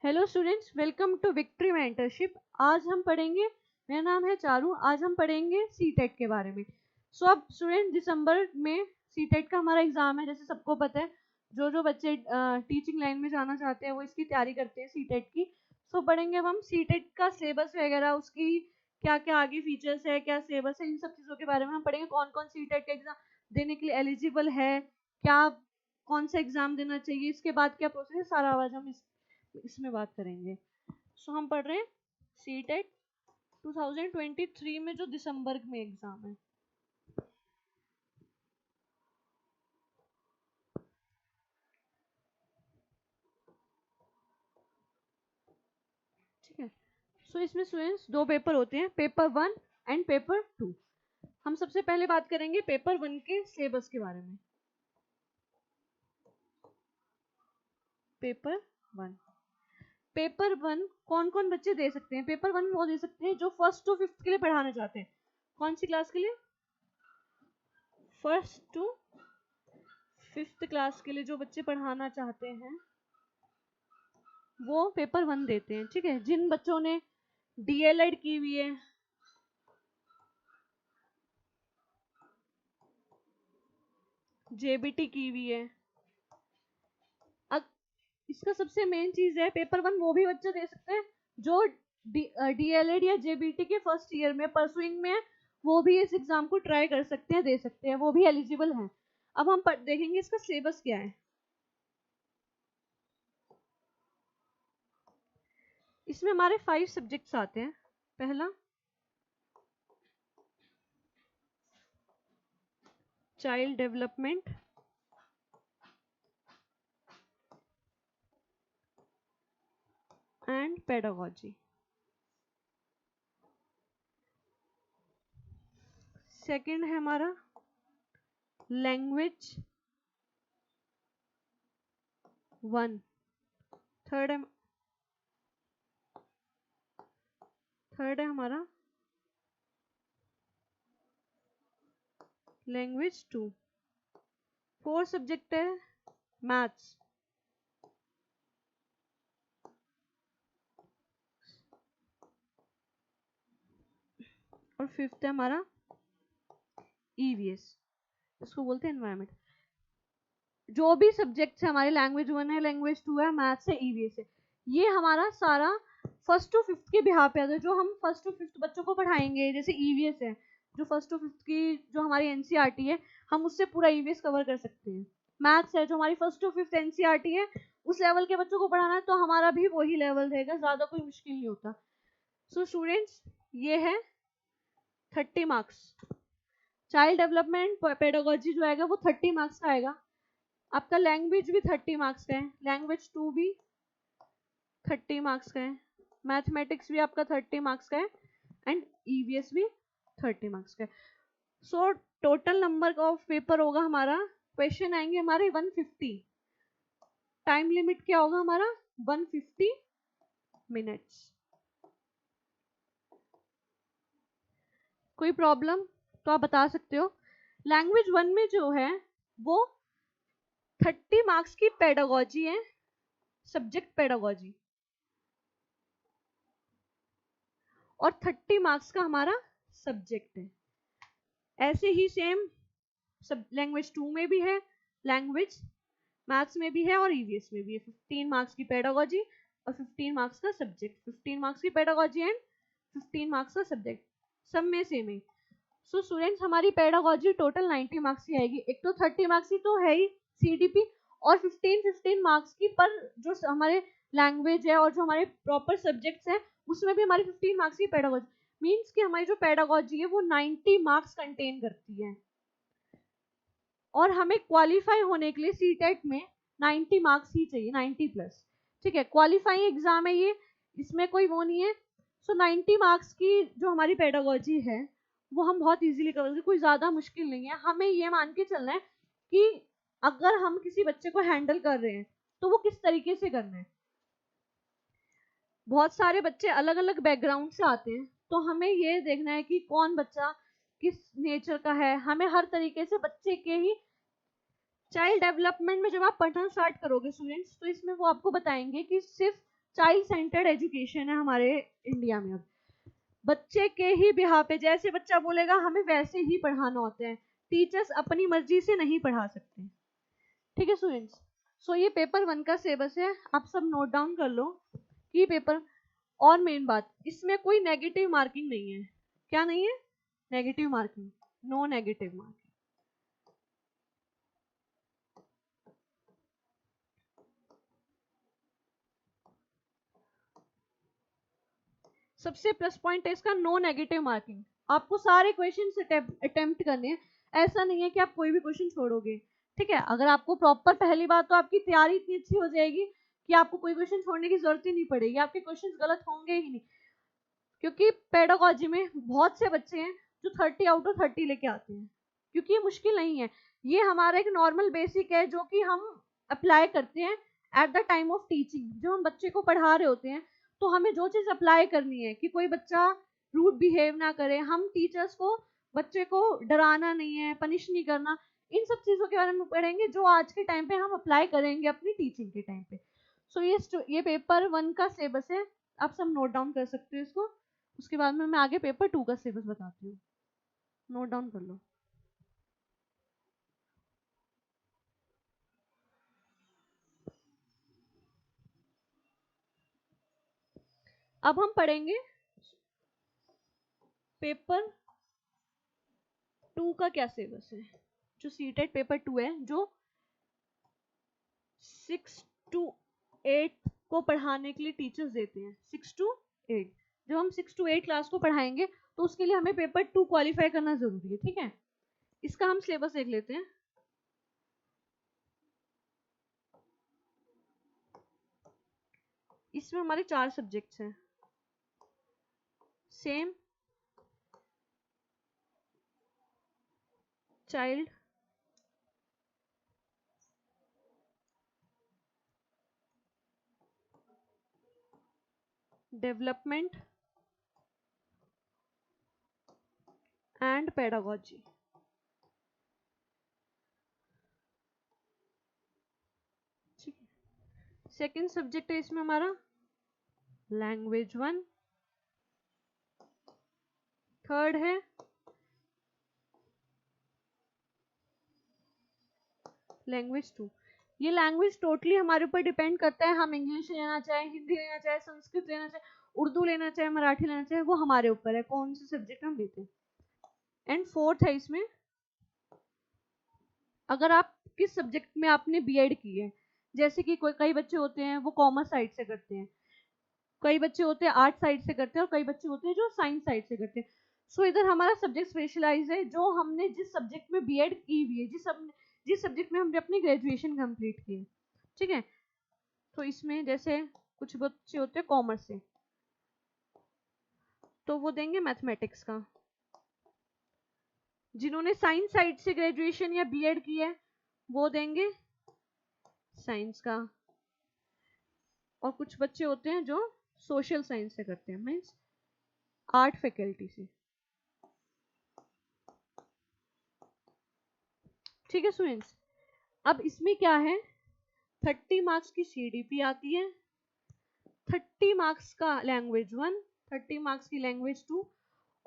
Hello students, welcome to Victory Mentorship. आज हम पढ़ेंगे, मेरा नाम है चारू। आज हम पढ़ेंगे सीटेट के बारे में। अब स्टूडेंट, दिसंबर में सीटेट का हमारा एग्जाम है, जैसे सबको पता है। जो बच्चे टीचिंग लाइन में जाना चाहते हैं वो इसकी तैयारी करते हैं सीटेट की। पढ़ेंगे अब हम सीटेट का सिलेबस वगैरह, उसकी क्या क्या आगे फीचर्स है, क्या सिलेबस है, इन सब चीज़ों के बारे में हम पढ़ेंगे। कौन कौन सीटेट का एग्जाम देने के लिए एलिजिबल है, क्या कौन सा एग्जाम देना चाहिए, इसके बाद क्या प्रोसेस है, सारा आज हम इसमें बात करेंगे। हम पढ़ रहे हैं सीटेट 2023 में, जो दिसंबर में एग्जाम है। ठीक है। इसमें स्टूडेंट्स दो पेपर होते हैं, पेपर 1 एंड पेपर 2। हम सबसे पहले बात करेंगे पेपर 1 के सिलेबस के बारे में। पेपर 1 कौन कौन बच्चे दे सकते हैं? पेपर 1 वो दे सकते हैं जो 1st to 5th के लिए पढ़ाना चाहते हैं। कौन सी क्लास के लिए? 1st to 5th क्लास के लिए जो बच्चे पढ़ाना चाहते हैं वो पेपर 1 देते हैं। ठीक है। जिन बच्चों ने डीएलएड की हुई है, जेबीटी की हुई है, अब इसका सबसे मेन चीज है, पेपर 1 वो भी बच्चे दे सकते हैं जो डीएलएड या जेबीटी के फर्स्ट ईयर में परसुइंग में है, वो भी इस एग्जाम को ट्राई कर सकते हैं, दे सकते हैं, वो भी एलिजिबल हैं। अब हम देखेंगे इसका सिलेबस क्या है। इसमें हमारे 5 सब्जेक्ट्स आते हैं। पहला child development, and pedagogy. Second है हमारा लैंग्वेज 1। थर्ड है हमारा लैंग्वेज 2। फोर्थ सब्जेक्ट है मैथ्स। और फिफ्थ है हमारा ईवीएस, इसको बोलते हैं एनवायरमेंट। जो भी सब्जेक्ट्स है हमारे, लैंग्वेज 1 है, लैंग्वेज 2 है, मैथ्स है, ईवीएस है, ये हमारा सारा 1st to 5th के बिहार पे आता है। जो हम 1st to 5th बच्चों को पढ़ाएंगे, जैसे ईवीएस है, जो 1st to 5th की जो हमारी एनसीईआरटी है, हम उससे पूरा ईवीएस कवर कर सकते हैं। मैथ्स है, जो हमारी 1st to 5th एनसीईआरटी है, उस लेवल के बच्चों को पढ़ाना है तो हमारा भी वही लेवल रहेगा, ज्यादा कोई मुश्किल नहीं होता। स्टूडेंट्स, ये है 30 मार्क्स। चाइल्ड डेवलपमेंट पेडागोजी जो आएगा वो 30 मार्क्स का आएगा। आपका लैंग्वेज भी 30 मार्क्स का है, लैंग्वेज 2 भी 30 मार्क्स का है, मैथमेटिक्स भी आपका 30 मार्क्स का है, एंड ईवीएस भी 30 मार्क्स का है। टोटल नंबर ऑफ पेपर होगा हमारा, क्वेश्चन आएंगे हमारे 150। टाइम लिमिट क्या होगा हमारा? 150 मिनट्स। कोई प्रॉब्लम तो आप बता सकते हो। लैंग्वेज 1 में जो है वो 30 मार्क्स की पेडागोजी है, सब्जेक्ट पेडागोजी, और 30 मार्क्स का हमारा सब्जेक्ट है। ऐसे ही सेम सब लैंग्वेज 2 में भी है, लैंग्वेज मैथ्स में भी है, और ईवीएस में भी है। 15 मार्क्स की पेडागोजी और 15 मार्क्स का सब्जेक्ट। 15 मार्क्स की पेडागोजी एंड 15 मार्क्स का सब्जेक्ट, सब में सेम है। स्टूडेंट्स, हमारी पेडागोजी टोटल 90 मार्क्स की आएगी। एक तो 30 मार्क्स की तो है ही सीडीपी, और 15 मार्क्स की पर जो हमारे लैंग्वेज है और जो हमारे प्रॉपर सब्जेक्ट्स हैं उसमें भी हमारी 15 मार्क्स की पेडागोजी। मीन्स कि हमारी जो पेडागोजी है वो 90 मार्क्स कंटेन करती है, और हमें क्वालिफाई होने के लिए सीटेट में 90 मार्क्स ही चाहिए, 90 प्लस। ठीक है, क्वालिफाइंग एग्जाम है ये, इसमें कोई वो नहीं है। 90 मार्क्स की जो हमारी पेडागोजी है वो हम बहुत इजीली कर सकते, कोई ज्यादा मुश्किल नहीं है। हमें ये मान के चलना है कि अगर हम किसी बच्चे को हैंडल कर रहे हैं तो वो किस तरीके से करना है। बहुत सारे बच्चे अलग अलग बैकग्राउंड से आते हैं, तो हमें ये देखना है कि कौन बच्चा किस नेचर का है। हमें हर तरीके से बच्चे के ही चाइल्ड डेवलपमेंट में जब आप पढ़ना स्टार्ट करोगे स्टूडेंट्स, तो इसमें वो आपको बताएंगे कि सिर्फ चाइल्ड सेंटर्ड एजुकेशन है हमारे इंडिया में। अब बच्चे के ही बिहार पे जैसे बच्चा बोलेगा हमें वैसे ही पढ़ाना होता है, टीचर्स अपनी मर्जी से नहीं पढ़ा सकते। ठीक है स्टूडेंट्स, सो ये पेपर 1 का सिलेबस है, आप सब नोट डाउन कर लो कि पेपर। और मेन बात, इसमें कोई नेगेटिव मार्किंग नहीं है। क्या नहीं है? Negative marking, no negative marking. सबसे प्लस पॉइंट है इसका नो नेगेटिव मार्किंग। आपको सारे क्वेश्चन अटेम्प्ट करने हैं, ऐसा नहीं है कि आप कोई भी क्वेश्चन छोड़ोगे। ठीक है, अगर आपको प्रॉपर, पहली बात तो आपकी तैयारी इतनी अच्छी हो जाएगी कि आपको कोई क्वेश्चन छोड़ने की जरूरत ही नहीं पड़ेगी, आपके क्वेश्चन गलत होंगे ही नहीं। क्योंकि पेडागोजी में बहुत से बच्चे हैं जो 30 आउट ऑफ 30 लेके आते हैं, क्योंकि ये मुश्किल नहीं है, ये हमारा एक नॉर्मल बेसिक है जो कि हम अप्लाई करते हैं at the time of teaching. जब हम बच्चे को पढ़ा रहे होते हैं तो हमें जो चीज अप्लाई करनी है कि कोई बच्चा रूड बिहेव ना करे, हम टीचर्स को बच्चे को डराना नहीं है, पनिश नहीं करना, इन सब चीजों के बारे में पढ़ेंगे जो आज के टाइम पे हम अप्लाई करेंगे अपनी टीचिंग के टाइम पे। सो ये पेपर 1 का सिलेबस है, आप सब नोट डाउन कर सकते हो इसको। उसके बाद में मैं आगे पेपर 2 का सिलेबस बताती हूँ, नोट डाउन कर लो। अब हम पढ़ेंगे पेपर 2 का क्या सिलेबस है, जो सीटेट पेपर 2 है, जो 6 to 8 को पढ़ाने के लिए टीचर्स देते हैं। 6 to 8, जब हम 6 to 8 क्लास को पढ़ाएंगे तो उसके लिए हमें पेपर 2 क्वालिफाई करना जरूरी है। ठीक है, इसका हम सिलेबस देख लेते हैं। इसमें हमारे 4 सब्जेक्ट्स हैं, same child development and pedagogy. ठीक है, सेकेंड सब्जेक्ट है इसमें हमारा लैंग्वेज 1, थर्ड है लैंग्वेज 2। ये लैंग्वेज टोटली हमारे ऊपर डिपेंड करता है, हम इंग्लिश लेना चाहे, हिंदी लेना चाहे, संस्कृत लेना चाहे, उर्दू लेना चाहे, मराठी लेना चाहे, वो हमारे ऊपर है कौन से सब्जेक्ट हम लेते हैं। एंड फोर्थ है इसमें, अगर आप किस सब्जेक्ट में आपने बीएड की है, जैसे कि कई बच्चे होते हैं वो कॉमर्स साइड से करते हैं, कई बच्चे होते हैं आर्ट साइड से करते हैं, और कई बच्चे होते हैं जो साइंस साइड से करते हैं। सो इधर हमारा सब्जेक्ट स्पेशलाइज है, जो हमने जिस सब्जेक्ट में बीएड की हुई है, जिस सब्जेक्ट में हमने अपनी ग्रेजुएशन कंप्लीट की है। ठीक है, तो इसमें जैसे कुछ बच्चे होते हैं कॉमर्स से, तो वो देंगे मैथमेटिक्स का, जिन्होंने साइंस साइड से ग्रेजुएशन या बीएड की है वो देंगे साइंस का, और कुछ बच्चे होते हैं जो सोशल साइंस से करते हैं, मीन्स आर्ट फैकल्टी से। ठीक है स्टूडेंट्स, अब इसमें क्या है, 30 मार्क्स की सीडीपी आती है, 30 मार्क्स का लैंग्वेज 1, 30 मार्क्स की लैंग्वेज 2,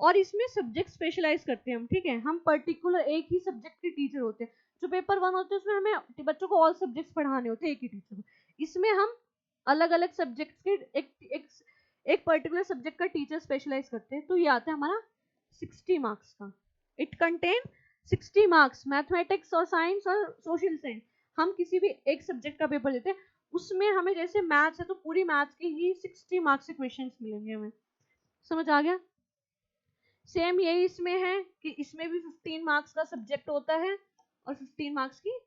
और इसमें सब्जेक्ट स्पेशलाइज करते हैं हम। ठीक है, हम पर्टिकुलर एक ही सब्जेक्ट के टीचर होते हैं। जो पेपर 1 होते हैं उसमें हमें बच्चों को ऑल सब्जेक्ट्स पढ़ाने होते हैं एक ही टीचर को, इसमें हम अलग अलग सब्जेक्ट्स के एक पर्टिकुलर सब्जेक्ट का टीचर स्पेशलाइज करते हैं। तो ये आता है हमारा 60 मार्क्स का, इट कंटेन 60 मार्क्स, मैथमेटिक्स और साइंस और सोशल साइंस, हम किसी भी एक सब्जेक्ट का पेपर लेते हैं, उसमें हमें जैसे मैथ्स है तो पूरी मैथ्स के ही 60 मार्क्स के क्वेश्चंस मिलेंगे हमें। समझ आ गया? सेम यही इसमें है कि इसमें भी 15 मार्क्स का सब्जेक्ट होता है और 15 मार्क्स की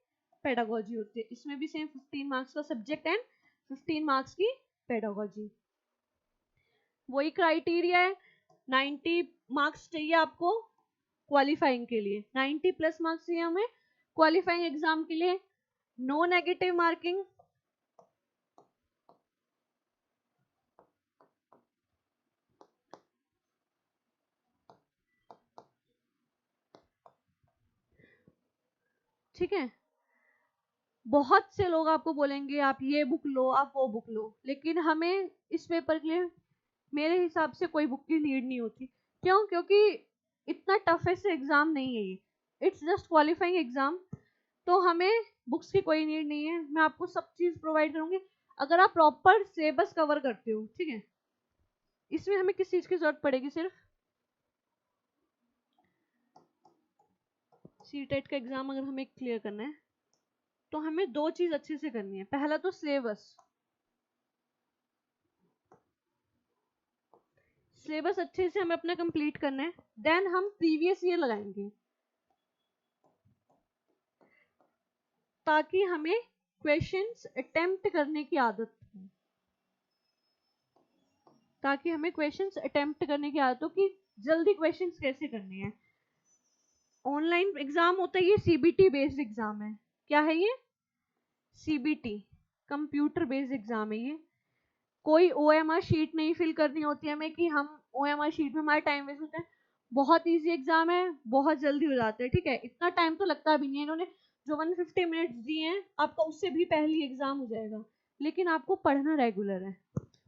पेडागोजी होती है, इसमें भी सेम 15 मार्क्स का सब्जेक्ट एंड 15 मार्क्स की पेडागोजी। वही क्राइटेरिया है, 90 मार्क्स चाहिए आपको क्वालिफाइंग के लिए, 90 प्लस मार्क्स चाहिए हमें क्वालिफाइंग एग्जाम के लिए, नो नेगेटिव मार्किंग। ठीक है, बहुत से लोग आपको बोलेंगे आप ये बुक लो, आप वो बुक लो, लेकिन हमें इस पेपर के लिए मेरे हिसाब से कोई बुक की नीड नहीं होती। क्यों? क्योंकि इतना टफेस्ट एग्जाम नहीं है ये, इट्स जस्ट क्वालिफाइंग एग्जाम। तो हमें बुक्स की कोई नीड नहीं है, मैं आपको सब चीज प्रोवाइड करूंगी अगर आप प्रॉपर सिलेबस कवर करते हो, ठीक है। इसमें हमें किस चीज की जरूरत पड़ेगी? सिर्फ सीटेट का एग्जाम अगर हमें क्लियर करना है तो हमें दो चीज अच्छे से करनी है। पहला तो सिलेबस, सिलेबस अच्छे से हमें अपना कंप्लीट करना है। देन हम प्रीवियस ईयर लगाएंगे ताकि हमें क्वेश्चंस अटेम्प्ट करने की आदत हो, ताकि हमें क्वेश्चंस अटेम्प्ट करने की आदत हो कि जल्दी क्वेश्चंस कैसे करने हैं। ऑनलाइन एग्जाम होता है ये, सीबीटी बेस्ड एग्जाम है। क्या है ये? सीबीटी, कंप्यूटर बेस्ड एग्जाम है ये। कोई ओएमआर शीट नहीं फिल करनी होती है हमें कि हम ओएमआर शीट में हमारा टाइम वेस्ट होता है। बहुत इजी एग्जाम है, बहुत जल्दी हो जाता है, ठीक है। इतना टाइम तो लगता भी नहीं है, इन्होंने जो 150 मिनट्स दिए हैं आपका उससे भी पहले एग्जाम हो जाएगा। लेकिन आपको पढ़ना रेगुलर है,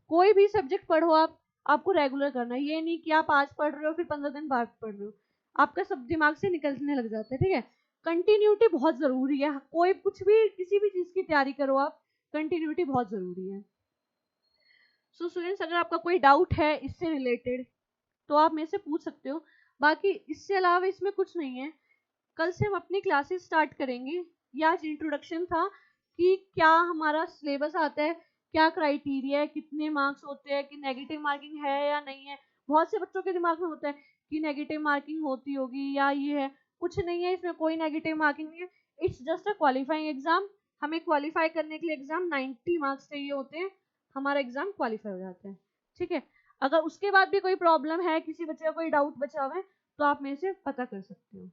कोई भी सब्जेक्ट पढ़ो आप, आपको रेगुलर करना है। ये नहीं कि आप आज पढ़ रहे हो फिर 15 दिन बाद पढ़ रहे हो, आपका सब दिमाग से निकलने लग जाता है, ठीक है। कंटिन्यूटी बहुत जरूरी है, कोई कुछ भी किसी भी चीज की तैयारी करो आप, कंटिन्यूटी बहुत जरूरी है। सो स्टूडेंट्स, अगर आपका कोई डाउट है इससे रिलेटेड तो आप मेरे से पूछ सकते हो। बाकी इससे अलावा इसमें कुछ नहीं है। कल से हम अपनी क्लासेस स्टार्ट करेंगे। ये आज इंट्रोडक्शन था कि क्या हमारा सिलेबस आता है, क्या क्राइटेरिया है, कितने मार्क्स होते हैं, कि नेगेटिव मार्किंग है या नहीं है। बहुत से बच्चों के दिमाग में होता है कि नेगेटिव मार्किंग होती होगी या ये है, कुछ नहीं है, इसमें कोई नेगेटिव मार्किंग नहीं है। It's just a qualifying exam. हमें क्वालिफाई करने के लिए एग्जाम 90 मार्क्स चाहिए होते हैं, हमारा एग्जाम क्वालिफाई हो जाता है, ठीक है। अगर उसके बाद भी कोई प्रॉब्लम है, किसी बच्चे का कोई डाउट बचा हुआ है, तो आप मेरे से पता कर सकते हो।